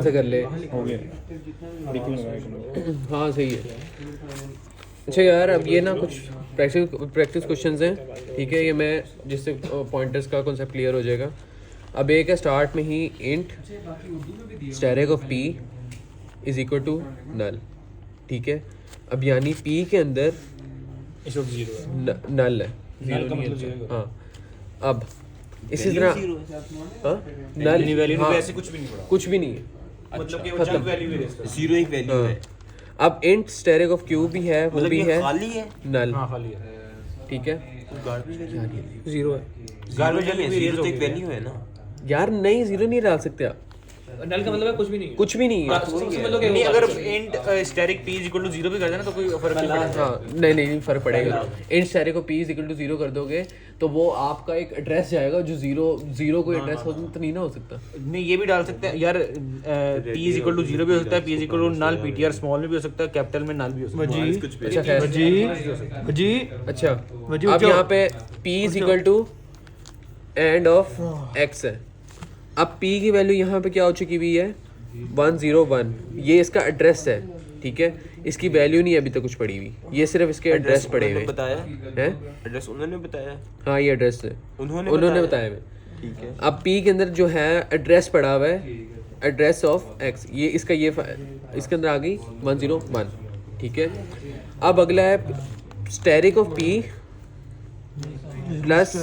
से कर ले। हो गया हाँ सही है। अच्छा यार अब ये ना कुछ प्रैक्टिस क्वेश्चंस हैं, ठीक है, ये मैं जिससे पॉइंटर्स का कॉन्सेप्ट क्लियर हो जाएगा। अब एक है स्टार्ट में ही int asterisk of P is equal to null, ठीक है। अब यानी पी के अंदर इस वक्त 0 है, नल है, नल का मतलब 0 है। हाँ। अब इसी तरह हाँ नल वैल्यू हाँ, ऐसे कुछ भी नहीं पड़ा, कुछ भी नहीं है, मतलब कि वो जंक वैल्यू है इसका। 0 एक वैल्यू है। अब इंट स्टैरिक ऑफ क्यू भी है, वो मतलब भी ये है खाली है। नल, हाँ खाली है। ठीक है। जीरो है गार्बेज वैल्यू 0 तो एक वैल्यू है ना। यार, नहीं जीरो नहीं डाल सकते आप, नल का मतलब है कुछ भी नहीं है। कुछ भी नहीं है। नहीं, अगर इंट स्टैटिक p = 0 भी कर देना तो कोई फर्क नहीं पड़ेगा। हाँ नहीं फर्क पड़ेगा। इंट स्टैरिक को p = 0 कर दोगे तो वो आपका एक एड्रेस जाएगा जो जीरो कोई एड्रेस हो तो नहीं ना हो सकता। नहीं, ये भी डाल सकते हैं यार, p = 0 भी हो सकता है, p = नल, ptr स्मॉल में भी हो सकता है, कैपिटल में नल भी हो सकता है। अच्छा खैर अच्छा अब यहाँ पे p = एंड ऑफ x है। अब p की वैल्यू यहाँ पे क्या हो चुकी हुई है 101, ये इसका एड्रेस है, ठीक है। इसकी वैल्यू नहीं अभी तक कुछ पड़ी हुई, ये सिर्फ इसके एड्रेस पड़े हुए बताया हैं। एड्रेस उन्होंने बताया। हाँ ये एड्रेस है, उन्होंने बताया हुआ। ठीक है। अब p के अंदर जो है एड्रेस पड़ा हुआ है, एड्रेस ऑफ x, ये इसका ये इसके अंदर आ गई 101, ठीक है। अब अगला है asterisk of p plus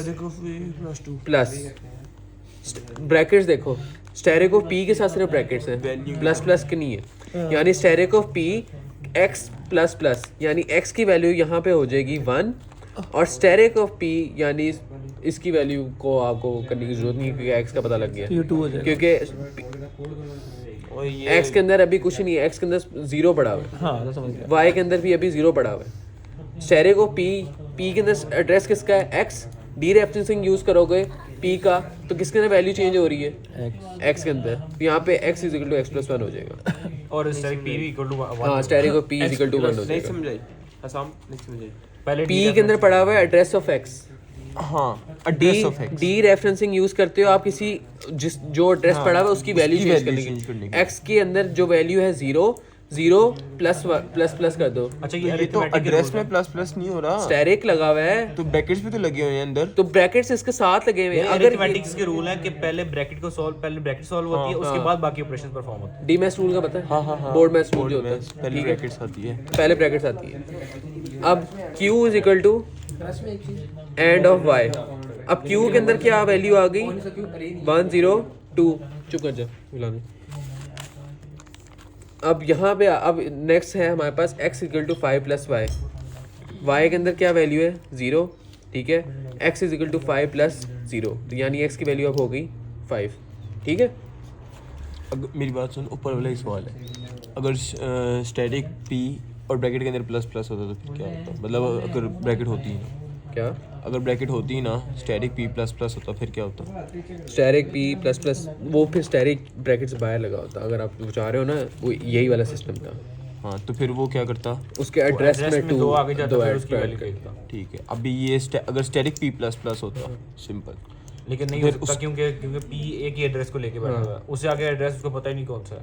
brackets देखो, स्टैरिक ऑफ p के साथ सिर्फ ब्रैकेट्स हैं, प्लस के नहीं है। यानी asterisk of p x plus यानी x की वैल्यू यहाँ पे हो जाएगी 1, और स्टैरिक ऑफ p यानी इसकी वैल्यू को आपको करने की जरूरत नहीं है क्योंकि x का पता लग गया, क्योंकि x के अंदर अभी कुछ नहीं है, x के अंदर 0 पड़ा हुआ है, y के अंदर भी अभी 0 पड़ा हुआ है। स्टैरिक ऑफ p के अंदर एड्रेस किसका है x, डीरेफरेंसिंग यूज करोगे p का तो किसके अंदर वैल्यू चेंज हो रही है x के अंदर, तो यहाँ पे x = x+1 हो जाएगा, और स्टैटिक p = 1। हाँ स्टैरिक ऑफ p = 1 हो नहीं जाएगा। समझाई आसाम नहीं समझाई। पहले p के अंदर पड़ा हुआ है एड्रेस ऑफ x, हाँ address of x। D referencing use करते हो आप किसी जो एड्रेस पड़ा हुआ है उसकी वैल्यू चेंज करने की। x के अंदर जो वैल्यू है 0 प्लस कर दो। अच्छा, ये तो एड्रेस में प्लस नहीं हो रहा, स्टैरिक लगा हुआ है तो ब्रैकेट्स भी तो लगे हुए हैं अंदर। तो ब्रैकेट्स इसके साथ लगे हुए हैं। अगर अरिथमेटिक्स के रूल है कि पहले ब्रैकेट सॉल्व होती है, उसके बाद बाकी ऑपरेशंस परफॉर्म होते हैं। डीमैथ्स रूल का पता है? हाँ बोर्ड मैथ्स रूल जो होता है, पहले ब्रैकेट्स आती है। पहले ब्रैकेट्स आती है। अब q = एंड ऑफ y। अब q के अंदर क्या वैल्यू आ गई 102, चुप कर जा मिलाने। अब यहाँ पे अब नेक्स्ट है हमारे पास x = 5 + y। y के अंदर क्या वैल्यू है 0, ठीक है। x = 5 + 0, तो यानी x की वैल्यू अब हो गई 5, ठीक है। अगर मेरी बात सुन, ऊपर वाला ही सवाल है, अगर स्टैटिक p और ब्रैकेट के अंदर प्लस होता तो फिर क्या होता? मतलब अगर ब्रैकेट होती ही ना, क्या अगर ब्रैकेट होती ही ना, स्टैटिक p प्लस होता फिर क्या होता? स्टैरिक p ++, वो फिर स्टैरिक ब्रैकेट से बाहर लगा होता। अगर आप चाह रहे हो ना, वो यही वाला सिस्टम था। हाँ तो फिर वो क्या करता? उसके एड्रेस में 2 आगे जाता दो फिर ऐड उसकी वैल्यू करता। ठीक है। अभी ये अगर स्टैटिक p प्लस होता, सिंपल, लेकिन नहीं हो सकता क्योंकि p एक ही एड्रेस को लेके बैठा हुआ है, उससे आगे एड्रेस उसको पता ही नहीं कौन सा है,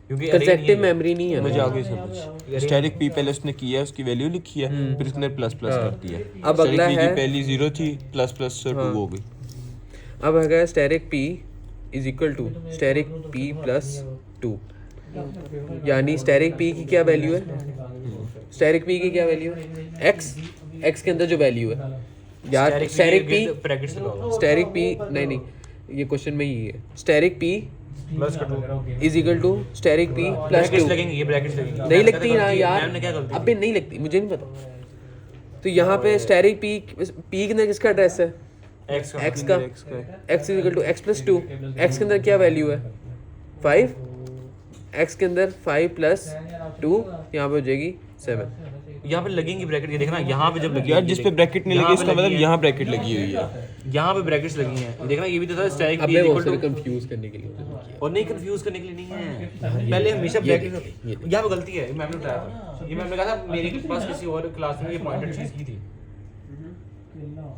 क्योंकि कंसेप्टिव मेमोरी नहीं है मुझे ना। आगे समझ। स्टैटिक p पहले उसने किया, उसकी वैल्यू लिखी है, फिर उसने प्लस कर दिया। अब अगला Static p है की पहली 0 थी, प्लस से 2 हो गई। अब है स्टैरिक p = स्टैरिक p + 2, यानी स्टैरिक p की क्या वैल्यू है, स्टैरिक p की क्या वैल्यू है x के अंदर जो वैल्यू है यार, स्टैरिक p ब्रैकेट्स लगाओ, स्टैरिक p नहीं ये क्वेश्चन में ही है। स्टैरिक p प्लस का 2 = स्टैरिक p + 2 लगेंगे, ये ब्रैकेट्स लगेंगे। नहीं लगती ना यार, मैम ने क्या गलती अबे नहीं लगती, मुझे नहीं पता। तो यहाँ पे स्टैरिक p के अंदर किसका एड्रेस है x का x का, x = x+2। x के अंदर क्या वैल्यू है 5, x के अंदर 5 + 2 यहाँ पे हो जाएगी 7। यहाँ पे लगेंगी ब्रैकेट, ये देखना यहाँ पे जब लगी यार जिस पे ब्रैकेट नहीं लगी इसका मतलब यहाँ ब्रैकेट लगी हुई है, यहाँ पे ब्रैकेट्स लगी हैं, ये देखना ये भी तो था स्टैटिक अबे वो p सिर्फ कंफ्यूज करने के लिए। और नहीं कंफ्यूज करने के लिए नहीं है, पहले हमेशा ब्रैकेट यहाँ पे गलती है, मैम ने बताया था, ये मैम ने कहा था मेरे पास किसी और क्लास में ये पॉइंटेड चीज की थी।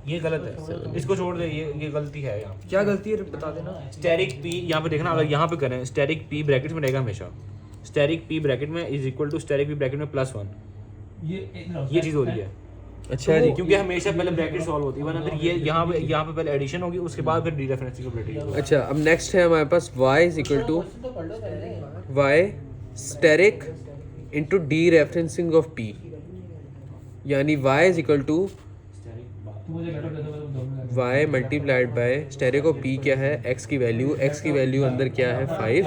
ये गलत है, इसको छोड़ दे, ये गलती है यहाँ। क्या गलती है बता देना। स्टैरिक पी यहाँ पे देखना, अगर यहाँ पे करें स्टैरिक पी ब्रैकेट में रहेगा हमेशा, स्टैरिक पी ब्रैकेट में is equal to asterisk P bracket में +1, ये चीज़ हो रही है। अच्छा जी, क्योंकि हमेशा पहले ब्रैकेट सॉल्व होती है, वरना फिर ये यहाँ पे पहले एडिशन होगी, उसके बाद फिर डीरेफरेंसिबिलिटी होगी। अच्छा अब नेक्स्ट है हमारे पास y is equal to y asterisk into dereferencing of p, यानी y is equal to y multiplied by asterisk of p क्या है, x की वैल्यू अंदर क्या है 5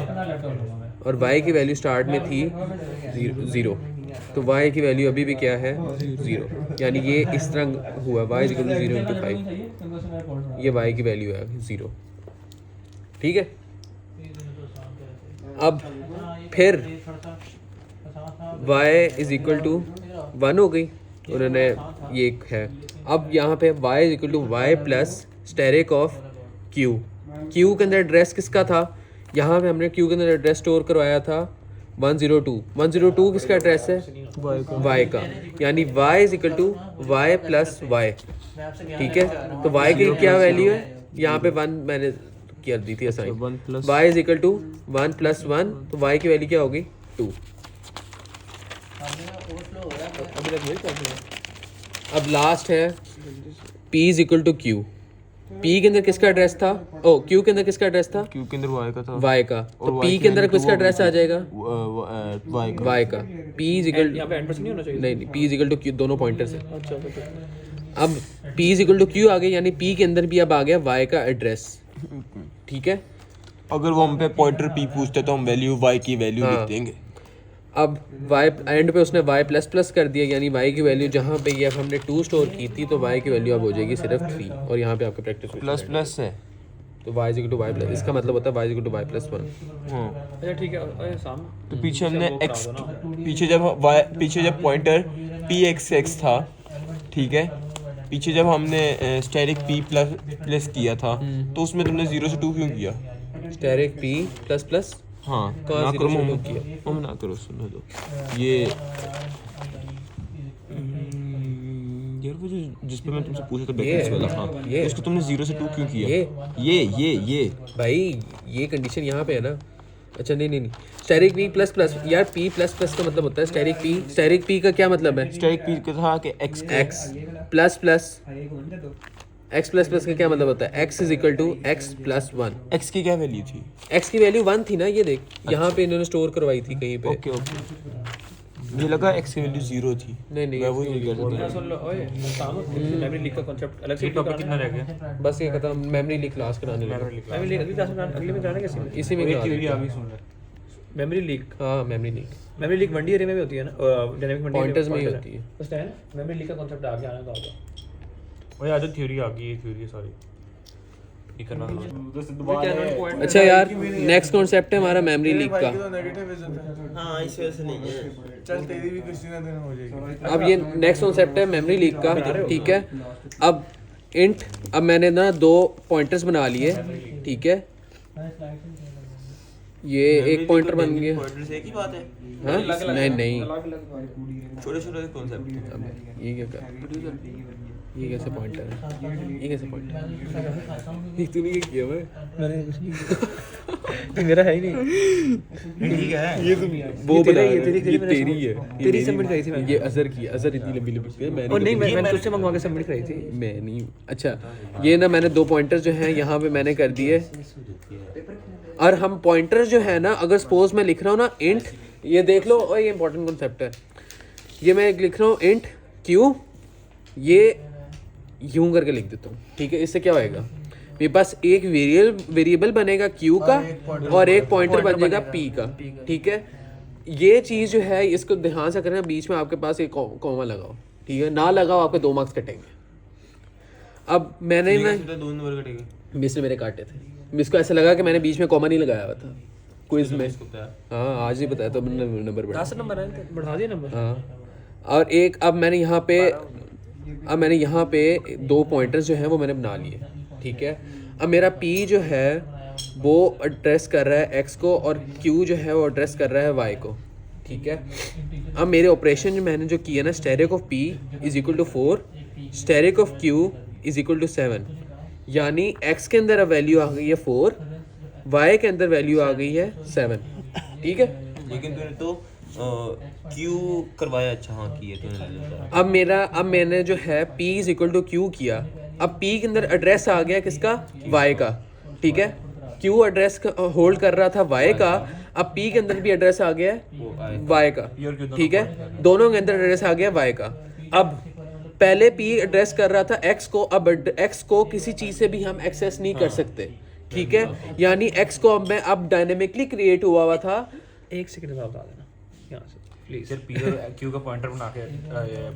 और y की वैल्यू स्टार्ट में थी 0, तो y की वैल्यू अभी भी क्या है 0, यानी ये इस तरह हुआ y is equal to 0 into 5, ये y की वैल्यू है 0, ठीक है। अब फिर y इज इक्वल टू 1 हो गई, उन्होंने ये है। अब यहाँ पे y is equal to y plus asterisk of q के अंदर एड्रेस किसका था, यहाँ पे हमने q के अंदर एड्रेस स्टोर करवाया था 102 किसका एड्रेस है y का, यानी y is equal to y plus y, ठीक है। तो y की क्या वैल्यू है, यहाँ पे 1 मैंने कर दी थी assign, y is equal to 1 plus 1, तो y की वैल्यू क्या होगी 2। अब लास्ट है p is equal to q, p के अंदर किसका एड्रेस था, q के अंदर किसका एड्रेस था, q के अंदर y का था, y का, तो p के अंदर किसका एड्रेस आ जाएगा y का, p इज इक्वल यहाँ पे एंड नहीं होना चाहिए। नहीं p is equal to q, दोनों पॉइंटर्स हैं। अब p is equal to q आ गया, यानी p के अंदर भी अब आ गया y का एड्रेस, ठीक है। अगर वो हम पे पॉइंटर p पूछते तो हम वैल्यू y की वैल्यू लिख देंगे। अब y एंड पे उसने y प्लस प्लस कर दिया, यानी y की वैल्यू जहाँ पे ये हमने 2 स्टोर की थी, तो y की वैल्यू अब हो जाएगी सिर्फ 3, और यहाँ पे आपका प्रैक्टिस प्लस प्लस है, तो y equal to y plus, इसका मतलब होता है y equal to y plus 1। हाँ। अच्छा ठीक है, अरे सामने तो पीछे हमने x, पीछे जब पॉइंटर p(x) था, ठीक है, पीछे जब हमने स्टेरिक p प्लस किया था, तो उसमें तुमने 0 से 2 क्यों किया? स्टेरिक p प्लस प्लस, हाँ कहाँ ना 0 करो से 2 हम किया? हम ना करो, सुनो दो ये यार वो जो जिस पे मैं तुमसे पूछा था ब्रैकेट्स वाला, हाँ ये उसको तुमने 0 से 2 क्यों किया? ये भाई ये कंडीशन यहाँ पे है ना। अच्छा नहीं स्टेरिक p प्लस प्लस, यार p प्लस प्लस का मतलब होता है स्टेरिक p का क्या मतलब है, स्टेरिक p का था कि x plus plus, x plus plus का क्या मतलब होता है, x is equal to x plus 1, x की क्या वैल्यू थी? x की वैल्यू 1 थी ना, ये देख यहाँ पे इन्होंने स्टोर करवाई थी कहीं पे। ओके मुझे लगा x की वैल्यू 0 थी। नहीं मैं वो नहीं कर सकता। सुन लो, ओए सामने मेमोरी लीक का कांसेप्ट अलग से टॉपिक कितना रह गया? बस ये खत्म, मेमोरी लीक क्लास कराने लगा, मेमोरी लीक अगली क्लास में अगले में कराने कैसे में इसी में करा थ्योरी देते अभी हैं। सुन रहे। Memory leak. हाँ memory leak memory leak 1D array में भी होती है ना, डायनामिक 1D पॉइंटर्स में ही होती है। उसने है ना मेमोरी लीक का कांसेप्ट आगे आने का होगा। वही आज थ्योरी आ गई, थ्योरी सॉरी ये करना था। अच्छा यार नेक्स्ट कॉन्सेप्ट है हमारा मेमोरी लीक का। हाँ इस वजह से नहीं है, चल तेरी भी किसी ना दिन हो जाएगी। अब ये नेक्स्ट कॉन्सेप्ट है मेमोरी लीक का, ठीक है। अब इंट, अब मैंने ना 2 पॉइंटर्स बना लिए, ठीक है, ये एक पॉइंटर बन गया। पॉइंटर से एक ही बात है, हाँ नहीं छोटे छोटे कॉन्सेप्ट। ये क्या कर, ये कैसे पॉइंटर है, ये कैसे पॉइंटर है, ये तूने क्या किया मैं मेरा है ही नहीं। ठीक है ये वो बना ये रहा है, तेरी ये तेरी है, तेरी सबमिट करी थी मैंने। ये अजहर की, अजहर इतनी लंबी लंबी मैं और नहीं नहीं मैंने तुझसे मंगवा के सबमिट कराई थी। मैं नहीं। अच्छा ये ना मैंने 2 पॉइंटर जो हैं यहाँ पे मैंने कर दिए, और हम पॉइंटर जो है ना, अगर सपोज मैं लिख रहा हूँ ना इंट, ये देख लो, और ये इंपॉर्टेंट कॉन्सेप्ट है, ये मैं लिख रहा हूँ इंट q, ये यूं करके लिख देता हूँ, ठीक है। इससे क्या होएगा, मेरे पास एक वेरिएबल बनेगा q का और एक पॉइंटर बनेगा p का, ठीक है। ये चीज़ जो है इसको ध्यान से करना, बीच में आपके पास एक कॉमा लगाओ, ठीक है, ना लगाओ आपके 2 मार्क्स कटेंगे। अब मैंने ना 2 नंबर कटेगा, मिस ने मेरे काटे थे, मिस को ऐसा लगा कि मैंने बीच में कॉमा नहीं लगाया हुआ था क्विज में। हाँ आज ही बताया तो मैंने नंबर बढ़ा। 10 नंबर है, बढ़ा दिया नंबर। हाँ और एक अब मैंने यहाँ पे 2 पॉइंटर्स जो हैं वो मैंने बना लिए, ठीक है। अब मेरा p जो है वो एड्रेस कर रहा है x को, और q जो है वो एड्रेस कर रहा है y को, ठीक है। अब मेरे ऑपरेशन जो मैंने जो किया ना, asterisk of p is equal to 4, asterisk of q is equal to 7, यानी x के अंदर अब वैल्यू आ गई है 4, y के अंदर वैल्यू आ गई है 7, ठीक है। लेकिन तूने तो क्यू करवाया, अच्छा हाँ किया तूने। अब मैंने जो है p is equal to Q किया, अब p के अंदर एड्रेस आ गया किसका, y का, ठीक है। q एड्रेस होल्ड कर रहा था y का, अब p के अंदर भी एड्रेस आ गया है y का, ठीक है। दोनों के अंदर एड्रेस आ गया y का। अब पहले p एड्रेस कर रहा था x को, अब x को किसी चीज़ से भी हम एक्सेस नहीं कर सकते, ठीक है। यानी x को अब डायनेमिकली क्रिएट हुआ था। एक सेकंड में बता देना यहाँ से प्लीज। सर पी और क्यू का पॉइंटर बना के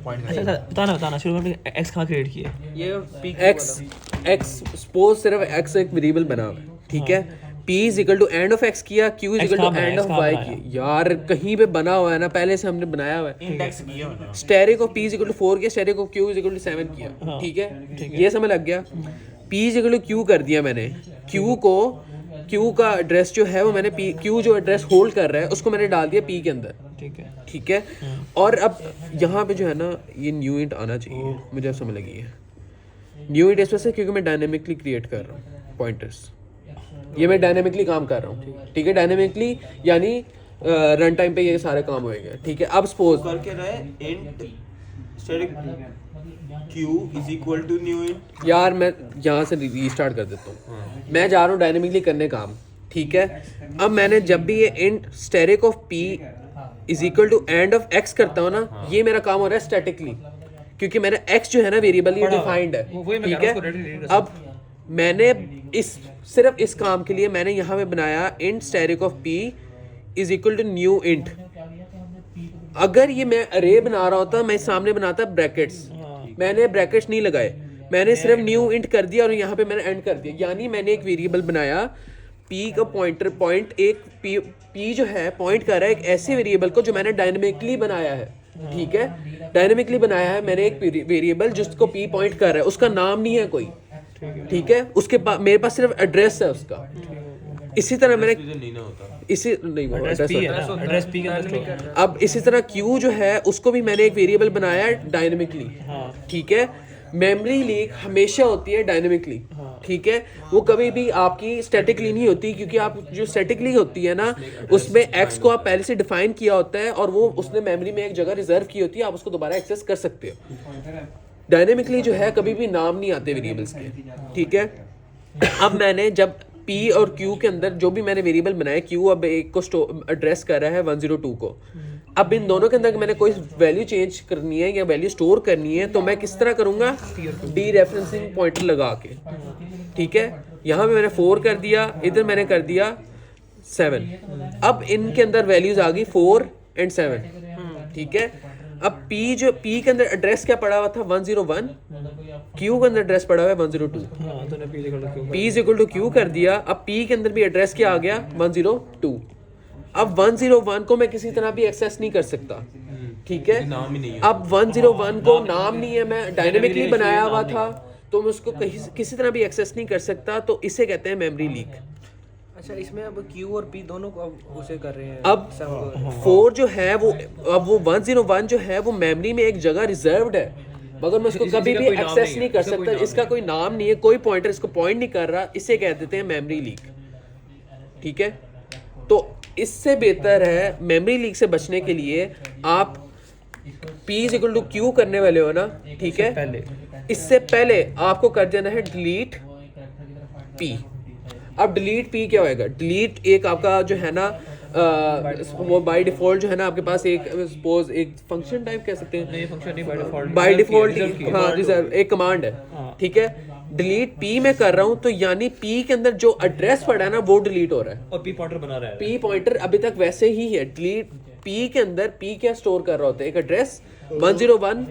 पॉइंट अच्छा बताना शुरू में एक्स कहाँ क्रिएट किए? ये पी x सपोज सिर्फ x एक वेरिएबल बना हुआ है, ठीक है। p is equal to and of x किया, q is equal to and of y किया। यार कहीं पे बना हुआ है ना, पहले से हमने बनाया हुआ है। इंडेक्स किया मैंने। Asterisk of p is equal to 4 किया, asterisk of q is equal to 7 किया, ठीक है। ये समझ लग गया। p is equal to q कर दिया मैंने, q का एड्रेस जो है वो मैंने q जो एड्रेस होल्ड कर रहा है उसको मैंने डाल दिया p के अंदर, ठीक है ठीक है। और अब यहाँ पे जो है ना ये न्यू इंट आना चाहिए, मुझे अब समझ लगी है। न्यू इंट इस वजह से क्योंकि मैं डायनेमिकली क्रिएट कर रहा हूँ पॉइंटर्स, ये मैं डायनेमिकली काम कर रहा हूँ, ठीक है। डायनेमिकली यानी रन टाइम पे ये सारे काम होएंगे, ठीक है। अब सपोज करके रहे int static Q is equal to new int. यार मैं यहाँ से रीस्टार्ट कर देता हूँ, मैं जा रहा हूँ डायनेमिकली करने काम, ठीक है। अब मैंने जब भी ये int asterisk of p is equal to and of x करता हूँ ना, ये मेरा काम हो रहा है स्टैटिकली, क्योंकि मैंने x जो है ना वेरिएबल ये डिफाइंड है, ठीक है। अब मैंने सिर्फ इस काम के लिए मैंने यहाँ पे बनाया int asterisk of p is equal to new int. अगर ये मैं अरे बना रहा होता, मैं सामने बनाता ब्रैकेट्स, मैंने ब्रैकेट्स नहीं लगाए, मैंने सिर्फ न्यू इंट कर दिया और यहाँ पे मैंने एंड कर दिया। यानी मैंने एक वेरिएबल बनाया p का पॉइंटर एक p जो है पॉइंट कर रहा है एक ऐसे वेरिएबल को जो मैंने डायनेमिकली बनाया है, ठीक है। डायनेमिकली बनाया है मैंने एक वेरिएबल जिसको p पॉइंट कर रहा है, उसका नाम नहीं है कोई, ठीक है। उसके पास मेरे पास सिर्फ एड्रेस है उसका। इसी तरह मैंने एड्रेस पी के अंदर अब इसी तरह q जो है उसको भी मैंने एक वेरिएबल बनाया है डायनेमिकली, ठीक है। मेमोरी लीक हमेशा होती है डायनेमिकली, ठीक है। वो कभी भी आपकी स्टैटिकली नहीं होती, क्योंकि आप जो स्टैटिकली होती है ना उसमें x को आप पहले से डिफाइन किया होता है और वो उसने मेमोरी में एक जगह रिजर्व की होती है, आप उसको दोबारा एक्सेस कर सकते हो। डायनेमिकली जो है कभी भी नाम नहीं आते वेरिएबल्स के, ठीक है। अब मैंने जब p और q के अंदर जो भी मैंने वेरिएबल बनाया, q अब एक को एड्रेस कर रहा है 102 को, अब इन दोनों के अंदर मैंने कोई वैल्यू चेंज करनी है या वैल्यू स्टोर करनी है तो मैं किस तरह करूंगा, डी रेफरेंसिंग पॉइंटर लगा के, ठीक है। यहाँ पे मैंने 4 कर दिया, इधर मैंने कर दिया 7। अब इनके अंदर वैल्यूज आ गई 4 और 7, ठीक है। अब p के अंदर एड्रेस क्या पड़ा हुआ था 101, q के अंदर एड्रेस पड़ा हुआ है 102, p is equal to q कर दिया। अब p के अंदर भी एड्रेस क्या आ गया 102। अब 101 को मैं किसी तरह भी एक्सेस नहीं कर सकता, ठीक है। अब 101 को नाम नहीं है, मैं डायनेमिकली बनाया हुआ था तो मैं उसको किसी तरह भी एक्सेस नहीं कर सकता, तो इसे कहते हैं मेमोरी लीक। अच्छा, इसमें अब Q और P दोनों को अब उसे कर रहे हैं। अब 4 जो है वो 101 जो है वो मेमोरी में एक जगह रिजर्व्ड है, मगर मैं उसको कभी भी एक्सेस नहीं कर सकता, इसका कोई नाम नहीं है, कोई पॉइंटर इसको पॉइंट नहीं कर रहा, इसे कह देते हैं मेमोरी लीक, ठीक है। तो इससे बेहतर है मेमोरी लीक से बचने के लिए आप p is equal to q करने वाले हो ना, ठीक है। इससे पहले आपको कर देना है डिलीट p। अब डिलीट p क्या होएगा, डिलीट एक आपका जो है ना वो बाय डिफॉल्ट जो है ना आपके पास एक सपोज एक फंक्शन टाइप कह सकते हैं, नहीं फंक्शन नहीं बाय डिफॉल्ट हाँ रिजर्व एक कमांड है, ठीक है। डिलीट p में कर रहा हूं तो यानी p के अंदर जो एड्रेस पड़ा है ना वो डिलीट हो रहा है और p पॉइंटर बना रहा है। p पॉइंटर अभी तक वैसे ही है। डिलीट p के अंदर p क्या स्टोर कर रहा होता है, एक एड्रेस 101,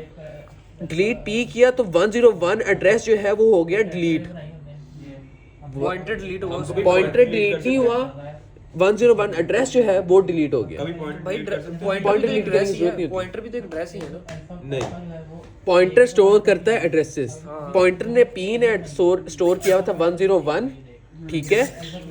डिलीट p किया तो 101 एड्रेस जो है वो हो गया डिलीट, पॉइंटर डिलीट हुआ, पॉइंटर डिलीट नहीं हुआ, 101 एड्रेस जो है वो डिलीट हो गया। भाई पॉइंटर भी एड्रेस ही है, पॉइंटर भी तो एक एड्रेस ही है ना। नहीं, पॉइंटर स्टोर करता है एड्रेसेस, पॉइंटर ने p ने स्टोर किया था 101, ठीक है,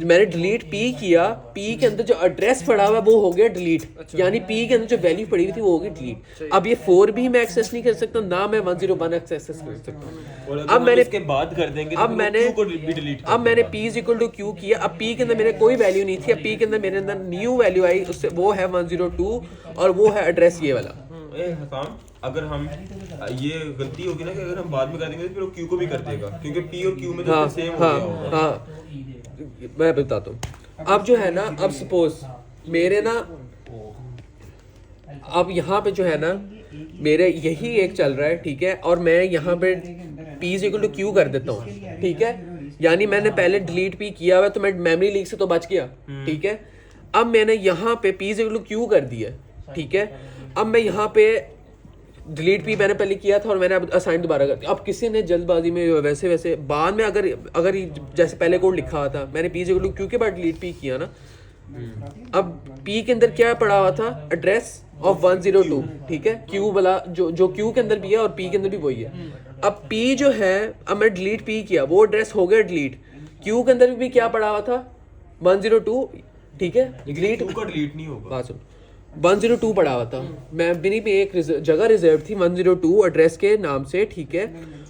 मैंने डिलीट पी किया, पी के अंदर जो एड्रेस पड़ा हुआ है वो हो गया डिलीट, यानी पी के अंदर जो वैल्यू पड़ी हुई थी वो होगी डिलीट। अब ये 4 भी मैं एक्सेस नहीं कर सकता, ना मैं 101 एक्सेस कर सकता हूँ। अब मैंने इसके बाद कर देंगे अब मैंने Q को भी डिलीट अब मैंने p is equal to q किया। अब p के अंदर मेरे कोई वैल्यू नहीं थी, अब p के अंदर मेरे अंदर न्यू वैल्यू आई, उससे वो है 102 और वो है एड्रेस ये वाला। हसाम, अगर हम ये गलती होगी ना कि अगर हम बाद में कर देंगे तो फिर वो Q को भी कर देगा, क्योंकि P और Q में तो सेम हो गया होगा। हाँ, मैं बताता हूँ। अब जो है ना, अब सपोज मेरे ना, अब यहाँ पे जो है ना मेरे यही एक चल रहा है, ठीक है, और मैं यहाँ पे p is equal to q कर देता हूँ, ठीक है, यानी मैंने पहले डिलीट p किया हुआ तो मैं मेमोरी लीक से तो बच गया, ठीक है। अब मैंने यहाँ पे p is equal to q कर दिया, ठीक है। अब मैं यहाँ पे डिलीट p मैंने पहले किया था और मैंने अब असाइन दोबारा कर दिया। अब किसी ने जल्दबाजी में वैसे बाद में अगर जैसे पहले कोड लिखा हुआ था, मैंने p is equal to q के बाद डिलीट p किया ना, अब p के अंदर क्या पड़ा हुआ था, एड्रेस ऑफ 102, ठीक है, q वाला जो q के अंदर भी है और p के अंदर भी वही है। अब p जो है, अब मैं डिलीट p किया, वो एड्रेस हो गया डिलीट, q के अंदर भी क्या पड़ा हुआ था 102, ठीक है, डिलीट Q का डिलीट नहीं होगा। बात सुन, 102 पड़ा हुआ था, मैं मेरी पे एक जगह रिजर्व थी 102 एड्रेस के नाम से, ठीक है।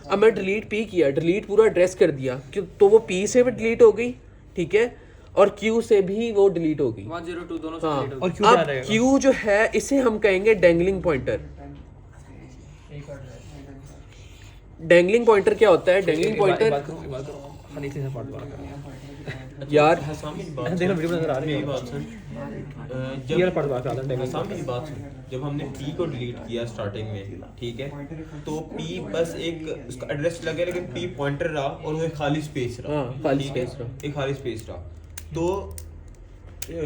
अब मैं डिलीट p किया, डिलीट पूरा एड्रेस कर दिया, तो वो p से भी डिलीट हो गई, ठीक है, और q से भी वो डिलीट हो गई, 102 दोनों से हाँ। delete हो और अब q जो है इसे हम कहेंगे डेंगलिंग पॉइंटर। डेंगलिंग पॉइंटर क्या होता है? डेंगलिंग पॉइंटर यार हसाम मेरी बात देखो वीडियो नजर आ रही है, मेरी बात सुन। ये पढ़ बात आता है। हसाम मेरी बात सुन, जब हमने P को डिलीट किया स्टार्टिंग में, ठीक है, तो P बस एक उसका एड्रेस लगा, लेकिन P पॉइंटर रहा और वो एक खाली स्पेस रहा, हाँ, खाली ठीक है? स्पेस रहा। एक खाली स्पेस रहा। तो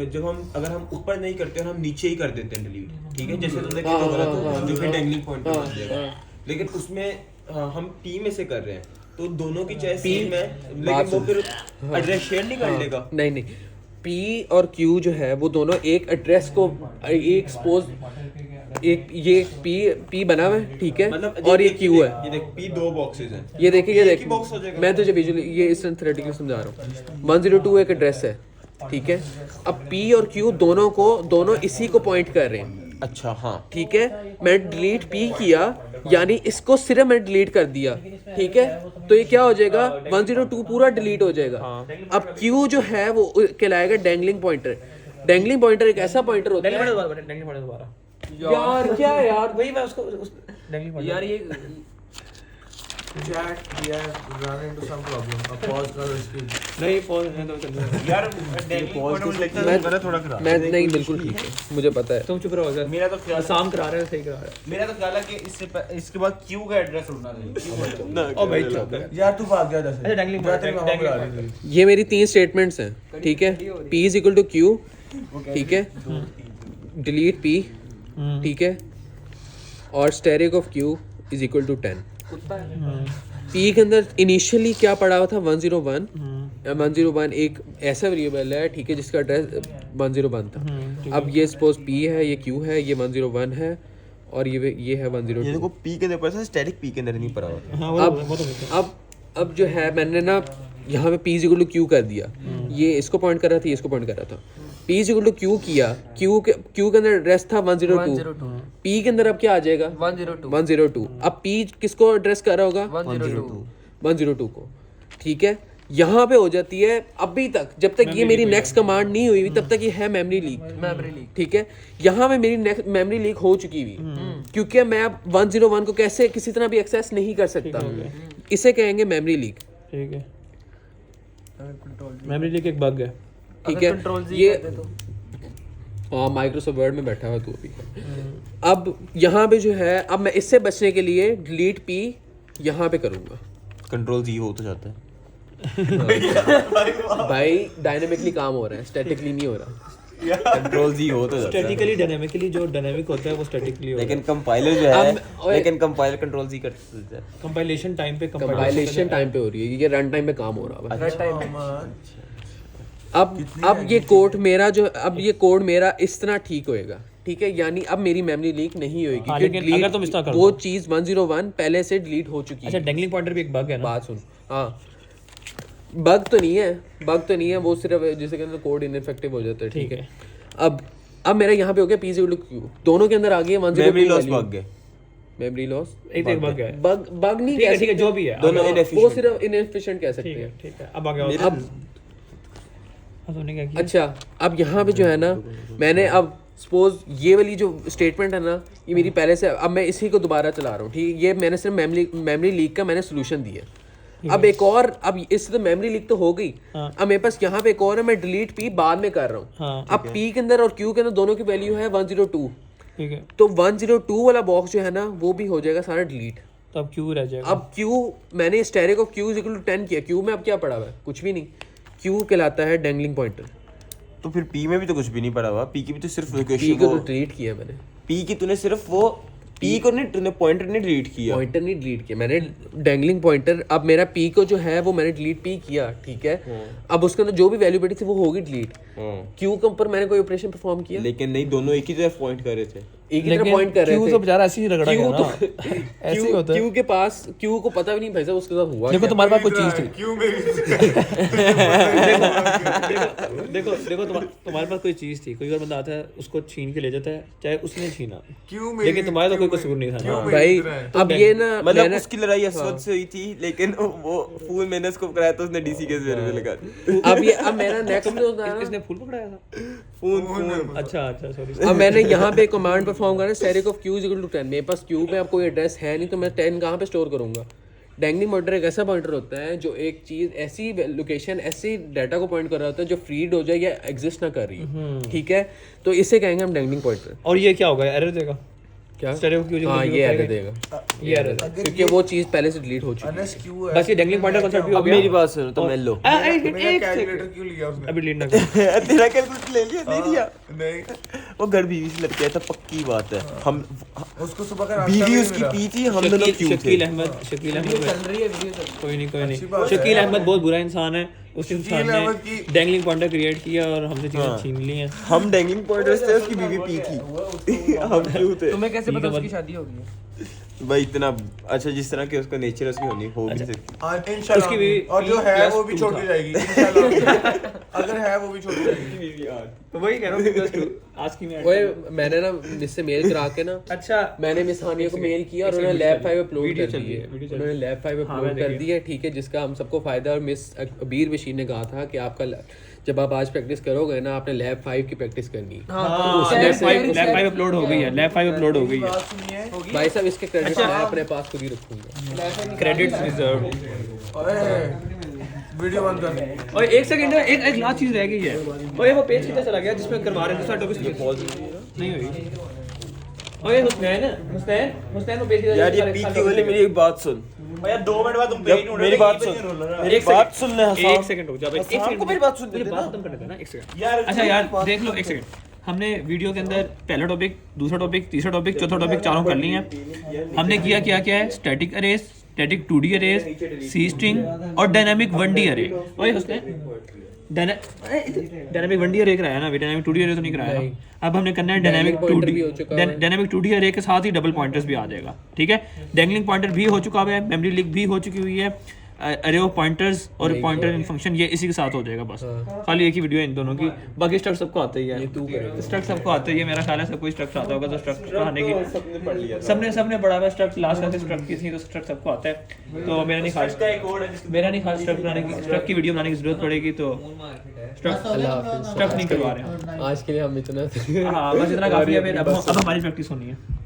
जब हम अगर हम ऊपर नहीं करते और हम नीचे ही कर देते हैं डिलीट, ठीक है, जैसे तुमने किया गलत, जो भी डेंगलिंग पॉइंटर बन जाएगा, लेकिन उसमें हम P में से कर रहे हैं तो दोनों की चॉइस सेम है, लेकिन वो फिर एड्रेस शेयर नहीं कर लेगा। नहीं नहीं, P और Q जो है वो दोनों एक एड्रेस को एक सपोज एक ये P बना हुआ है, ठीक है, मतलब और ये Q है। ये देख P दो बॉक्सेस हैं, ये देखिए, ये एक ही देखिए, बॉक्स हो जाएगा। मैं तुझे विजुअली ये इस थ्योरेटिकली समझा रहा हूँ। 102 एक एड्रेस है, ठीक है। अब P और Q दोनों इसी को पॉइंट कर रहे हैं, अच्छा, हाँ, ठीक है। मैं डिलीट P किया, यानी इसको सिर्फ मैं डिलीट कर दिया, ठीक है, तो ये क्या हो जाएगा 102 पूरा डिलीट हो जाएगा। अब Q जो है वो कहलाएगा डेंगलिंग पॉइंटर। डेंगलिंग पॉइंटर एक ऐसा पॉइंटर होता है यार, क्या है यार, वही मैं उसको यार ये Chat, we have run into some problem. A pause करो इसकी। नहीं पॉज नहीं तो चल रहा है। यार डेंगलिंग पॉइंट में लेक्चर मेरा थोड़ा खराब। मैं नहीं, बिल्कुल ठीक है, मुझे पता है। तुम चुप रहो सर, मेरा तो ख्याल शाम करा रहे हो, सही करा रहे हो। मेरा तो ख्याल है कि इसके बाद Q का एड्रेस उड़ना चाहिए। ओ भाई चुप कर। यार तू भाग गया जैसे। अच्छा, dangling जा तेरी point, मामा dangling बुला रही थी। ये मेरी 3 स्टेटमेंट्स हैं, ठीक है। P is equal to Q, ठीक है, डिलीट P, ठीक है, और asterisk of Q is equal to 10। P के अंदर इनिशियली क्या पड़ा हुआ था 101, 101 एक ऐसा वेरिएबल है, ठीक है, जिसका एड्रेस 101 था। अब ये सपोज P है, ये Q है, ये 101 है, और ये है 102। ये देखो P के अंदर पर स्टैटिक P के अंदर नहीं पड़ा हुआ। अब जो है मैंने ना यहाँ पे P is equal to Q कर दिया, ये इसको पॉइंट कर रहा था, ये इसको पॉइंट कर रहा था। P is equal to Q किया, Q के अंदर एड्रेस था 102, P के अंदर अब क्या आ जाएगा 102। अब P किसको एड्रेस कर रहा होगा 102 को, ठीक है। यहाँ पे हो जाती है, अभी तक जब तक ये मेरी नेक्स्ट कमांड नहीं हुई तब तक ये है मेमोरी लीक, ठीक है। यहाँ पे मेरी मेमोरी लीक हो चुकी हुई, क्योंकि मैं अब 101 को कैसे किसी तरह भी एक्सेस नहीं कर सकता, इसे कहेंगे मेमोरी लीक, ठीक है। मेमोरी लीक एक बग है, ठीक है। ये हाँ, माइक्रोसॉफ्ट वर्ड में बैठा हुआ तू अभी। अब यहाँ पे जो है, अब मैं इससे बचने के लिए डिलीट P यहाँ पे करूँगा। कंट्रोल Z हो तो जाता है। भाई डायनामिकली काम हो रहा है, स्टैटिकली नहीं हो रहा। कंट्रोल Z हो तो जाता है। स्टैटिकली डायनामिकली जो डायनामिक होता है वो स्टैटिकली होता है। लेकिन कंपाइलर जो है, ओए। लेकिन कंपाइलर कंट्रोल Z कर देता है। कंपाइलेशन टाइम पे कंपाइलेशन टाइम पे हो रही है, ये रन टाइम पे काम हो रहा है। अब ये कोड मेरा इस तरह ठीक होएगा, ठीक है, यानी अब मेरी मेमोरी लीक नहीं होएगी, हाँ, क्योंकि लेकिन अगर तुम इस तरह कर वो दो। चीज 101 पहले से डिलीट हो चुकी अच्छा, है। डेंगलिंग पॉइंटर भी एक बग है ना। बात सुन, हाँ, बग तो नहीं है, वो सिर्फ जिसके अंदर कोड इनइफेक्टिव हो जाता है, ठीक है। अब मेरा यहाँ पे हो गया p = q, दोनों के अंदर आ गई है 102 मेमोरी लॉस वैल्यू। भाग गए, मेमोरी लॉस एक बग है, बग नहीं ठीक है कह ठीक है, सकते, जो भी है दोनों वो inefficient सिर्फ इनएफिशिएंट कह सकते हैं। ठीक है। अब आ गया अब हमने क्या किया? अच्छा, अब यहाँ पे जो है ना, मैंने अब सपोज ये वाली जो स्टेटमेंट है ना, ये मेरी पहले से, अब मैं इसी को दोबारा चला रहा हूँ, ठीक है। ये मैंने सिर्फ मेमोरी लीक का मैंने सोल्यूशन दिया। अब एक और, अब इससे तो मेमोरी लीक तो हो गई, अब मेरे पास यहाँ पे एक और है, मैं डिलीट p बाद में कर रहा हूँ। अब p के अंदर और q के अंदर दोनों की वैल्यू है 102, ठीक है, तो 102 वाला बॉक्स जो है ना वो भी हो जाएगा सारा डिलीट। तो अब क्यों रह जाएगा? अब q मैंने स्टैरिक ऑफ q = 10 किया, q में अब क्या पड़ा हुआ है? कुछ भी नहीं। q कहलाता है डैंगलिंग पॉइंटर। तो फिर p में भी तो कुछ भी नहीं पड़ा हुआ, p की भी तो सिर्फ p लोकेशन, को तो डिलीट किया मैंने, p की तूने सिर्फ वो p को नहीं, तूने पॉइंटर नहीं डिलीट किया। पॉइंटर नहीं डिलीट किया मैंने, डैंगलिंग पॉइंटर। अब मेरा p को जो है वो मैंने डिलीट p किया, ठीक है। अब उसके अंदर जो भी वैल्यू बैठी थी वो होगी डिलीट। q के ऊपर मैंने कोई ऑपरेशन परफॉर्म किया, लेकिन नहीं, दोनों एक ही तरफ पॉइंट कर रहे थे। एक ही तरफ पॉइंट कर रहे क्यों थे। तो बेचारा ऐसे ही रगड़ा गया Q ना, तो ऐसे ही होता है। Q के पास, Q को पता भी नहीं भाई साहब उसके साथ हुआ देखो क्या। तुम्हारे पास कोई चीज थी, क्यों मेरी देखो तुम्हारे पास कोई चीज थी, कोई और बंदा आता है उसको छीन के ले जाता है, चाहे उसने छीना, क्यों मेरी लेकिन तुम्हारा तो कोई कसूर नहीं था ना। भाई अब ये ना मतलब मैंने, उसकी लड़ाई असवद से हुई थी, लेकिन वो फूल मैंने उसको पकड़ाया तो उसने डीसी केस मेरे पे लगा दी। अब मेरा नेक्स्ट में होता है ना, इसने फूल पकड़ाया था? फूल अच्छा सॉरी। अब मैंने यहाँ पे कमांड परफॉर्म करना है स्टैरिक ऑफ q = 10। मेरे पास q पे अब कोई एड्रेस है नहीं, तो मैं 10 कहाँ पे स्टोर करूंगा? डैंगलिंग पॉइंटर एक ऐसा पॉइंटर होता है जो एक चीज ऐसी लोकेशन, ऐसी डाटा को पॉइंट कर रहा होता है जो फ्रीड हो जाए या एग्जिस्ट ना कर रही है, ठीक है। तो इसे कहेंगे हम डैंगलिंग पॉइंटर। और ये क्या होगा, एरर देगा क्या? स्टेरियो क्यों? हाँ, ये एरर देगा, ये एरर क्योंकि वो चीज पहले से डिलीट हो चुकी है। अनस क्यों है? बस ये डैंगलिंग पॉइंटर कांसेप्ट भी हो अब गया। मेरी बात सुनो तो मैं लो। मेरा कैलकुलेटर क्यों लिया उसने? अभी डिलीट ना कर। तेरा कैलकुलेटर ले लिया, नहीं दिया? नहीं, वो घर बीवी से लड़के था, पक्की बात है। हम उसको सुबह का नाश्ता बीवी भी उसकी मिला। पी थी, हम दोनों क्यों थे? शकील अहमद रही है वीडियो कोई नहीं अच्छी बात शकील है। अहमद बहुत बुरा इंसान है। उस इंसान शकील अहमद ने की- डैंगलिंग पॉइंटर क्रिएट किया और हमसे चीजें छीन ली हैं। हम डैंगलिंग पॉइंटर्स थे, उसकी बीवी पी थी। हम क्यों थे? तुम्हें कैसे ठीक पता है, उसकी शादी होगी? भाई इतना अच्छा, जिस तरह के उसका नेचर उसकी होनी हो भी सकती। हाँ, इंशाल्लाह। उसकी भी और जो है वो भी +2 छोड़ था। के जाएगी इंशाल्लाह। अगर है वो भी छोड़ के जाएगी। तो वही कह रहा हूँ +2 आज की मैं। ओए मैंने ना इससे मेल करा के ना, अच्छा मैंने मिस हानिया को मेल किया और उन्होंने लैब 5 अपलोड वीडियो कर चल दी रही है। है, वीडियो चल उन्होंने लैब 5 हाँ, अपलोड मैंने कर दी है, ठीक है, जिसका हम सबको फायदा। और मिस अबीर बशीर ने कहा था कि आपका जब आप आज प्रैक्टिस करोगे ना, आपने लैब 5 की प्रैक्टिस करनी है। लैब 5 अपलोड हो गई है, लैब 5 अपलोड हो गई है। बात सुनिए। भाई साहब इसके क्रेडिट मैं अपने पास खुद ही रखूंगा। Credits reserve. ओए वीडियो बंद कर। और एक सेकंड, एक लास्ट चीज रह गई है। ओए वो पेज कितना चला गया जिसमें करवा रहे थे दूसरा टॉपिक नहीं हुई। ओए हुसैन वो पेज यार ये पी की वाली, मेरी एक बात सुन। यार 2 मिनट बाद तुम जब मेरी बात सुन, मेरी बात सुन ले हसन। एक सेकंड रुक जा भाई, एक हसन सेकंड को मेरी बात सुन मुझे दे बात ना। खत्म करने देना एक सेकंड। अच्छा यार देख लो एक सेकंड, हमने वीडियो के अंदर पहला टॉपिक, दूसरा टॉपिक, तीसरा टॉपिक, चौथा टॉपिक चारों कर लिए हैं। हमने किया क्या क्या है? Static arrays, static 2D arrays, C string और डायनामिक 1D अरे। ओए हुसैन डायनामिक 1D अरे कराया ना, डायनामिक 2D अरे तो नहीं कराया ना। अब हमने करना है डायनामिक Dangling pointer 2D, भी हो चुका है। डायनामिक 2D अरे के साथ ही डबल पॉइंटर्स भी आ जाएगा, ठीक है। डैंगलिंग पॉइंटर भी हो चुका है, मेमोरी लीक भी हो चुकी हुई है, अरे ऑफ पॉइंटर्स और पॉइंटर इन फंक्शन ये इसी के साथ हो जाएगा बस। खाली एक ही वीडियो है इन दोनों की, बाकी स्ट्रक्ट सबको आता ही है। स्ट्रक्ट सबको आता ही है, मेरा ख्याल है सब कोई स्ट्रक्ट आता होगा। तो स्ट्रक्ट पढ़ाने की सबने बड़ा हुआ स्ट्रक्ट लास्ट क्लास स्ट्रक्ट की थी, तो स्ट्रक्ट सबको आता है। तो मेरा नहीं ख्याल स्ट्रक्ट बनाने की, स्ट्रक्ट की वीडियो बनाने की जरूरत पड़ेगी, तो स्ट्रक्ट नहीं करवा रहे हैं। आज के लिए हम इतना हाँ बस इतना काफी है। फिर अब हमारी प्रैक्टिस होनी है।